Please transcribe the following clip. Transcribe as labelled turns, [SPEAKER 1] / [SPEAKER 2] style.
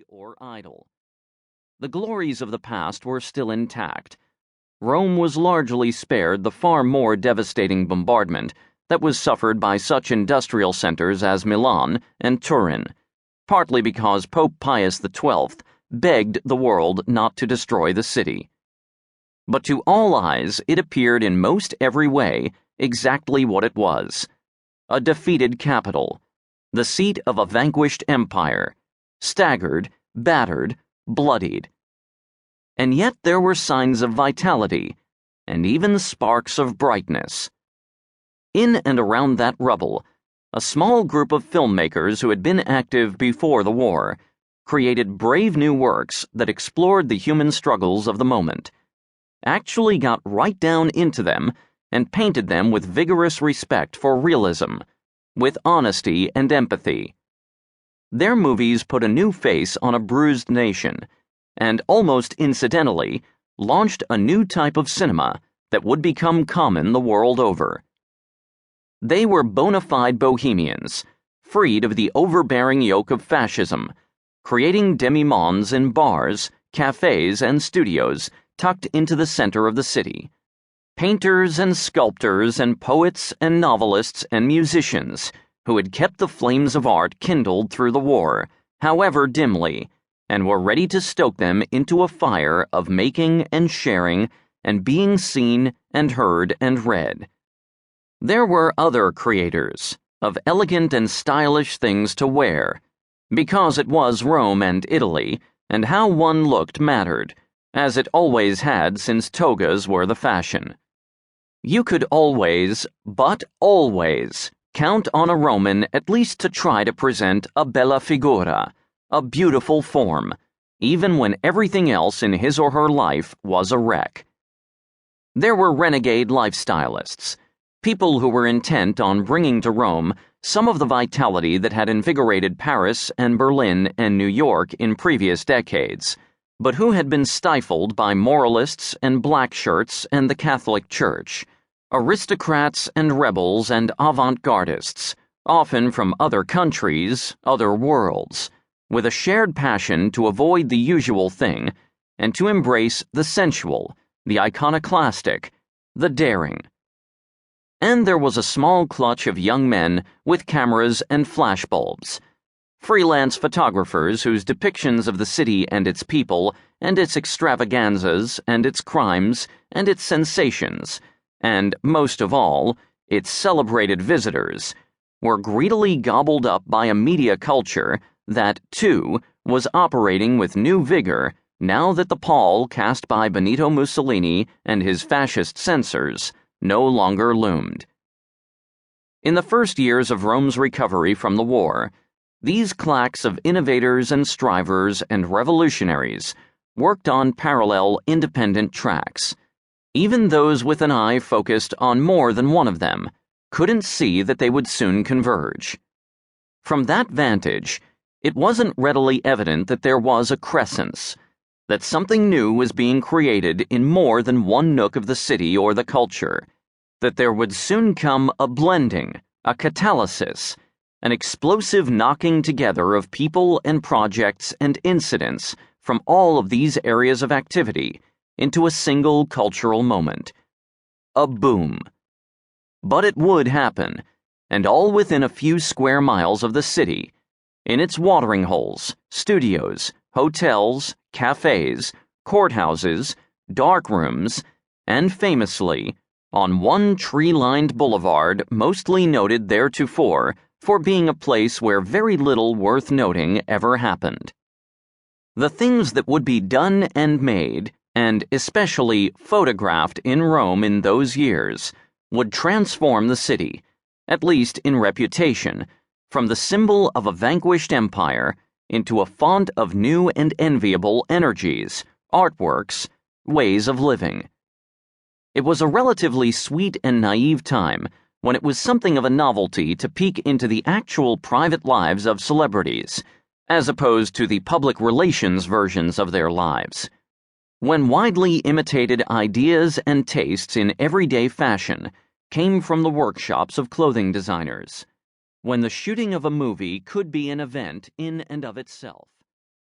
[SPEAKER 1] city or idle. The glories of the past were still intact. Rome was largely spared the far more devastating bombardment that was suffered by such industrial centers as Milan and Turin, partly because Pope Pius XII begged the world not to destroy the city. But to all eyes, it appeared in most every way exactly what it was: a defeated capital, the seat of a vanquished empire, staggered, battered, bloodied. And yet there were signs of vitality, and even sparks of brightness. In and around that rubble, a small group of filmmakers who had been active before the war created brave new works that explored the human struggles of the moment, actually got right down into them, and painted them with vigorous respect for realism, with honesty and empathy. Their movies put a new face on a bruised nation, and almost incidentally, launched a new type of cinema that would become common the world over. They were bona fide bohemians, freed of the overbearing yoke of fascism, creating demi-mondes in bars, cafes, and studios tucked into the center of the city. Painters and sculptors and poets and novelists and musicians who had kept the flames of art kindled through the war, however dimly, and were ready to stoke them into a fire of making and sharing and being seen and heard and read. There were other creators of elegant and stylish things to wear, because it was Rome and Italy, and how one looked mattered, as it always had since togas were the fashion. You could always, but always, count on a Roman at least to try to present a bella figura, a beautiful form, even when everything else in his or her life was a wreck. There were renegade lifestylists, people who were intent on bringing to Rome some of the vitality that had invigorated Paris and Berlin and New York in previous decades, but who had been stifled by moralists and black shirts and the Catholic Church, aristocrats and rebels and avant-gardists, often from other countries, other worlds, with a shared passion to avoid the usual thing and to embrace the sensual, the iconoclastic, the daring. And there was a small clutch of young men with cameras and flashbulbs, freelance photographers whose depictions of the city and its people and its extravaganzas and its crimes and its sensations, and, most of all, its celebrated visitors, were greedily gobbled up by a media culture that, too, was operating with new vigor now that the pall cast by Benito Mussolini and his fascist censors no longer loomed. In the first years of Rome's recovery from the war, these claques of innovators and strivers and revolutionaries worked on parallel, independent tracks. Even those with an eye focused on more than one of them couldn't see that they would soon converge. From that vantage, it wasn't readily evident that there was a crescence, that something new was being created in more than one nook of the city or the culture, that there would soon come a blending, a catalysis, an explosive knocking together of people and projects and incidents from all of these areas of activity into a single cultural moment. A boom. But it would happen, and all within a few square miles of the city, in its watering holes, studios, hotels, cafes, courthouses, dark rooms, and famously, on one tree-lined boulevard mostly noted theretofore for being a place where very little worth noting ever happened. The things that would be done and made, and especially photographed in Rome in those years, would transform the city, at least in reputation, from the symbol of a vanquished empire into a font of new and enviable energies, artworks, ways of living. It was a relatively sweet and naive time when it was something of a novelty to peek into the actual private lives of celebrities, as opposed to the public relations versions of their lives. When widely imitated ideas and tastes in everyday fashion came from the workshops of clothing designers. When the shooting of a movie could be an event in and of itself.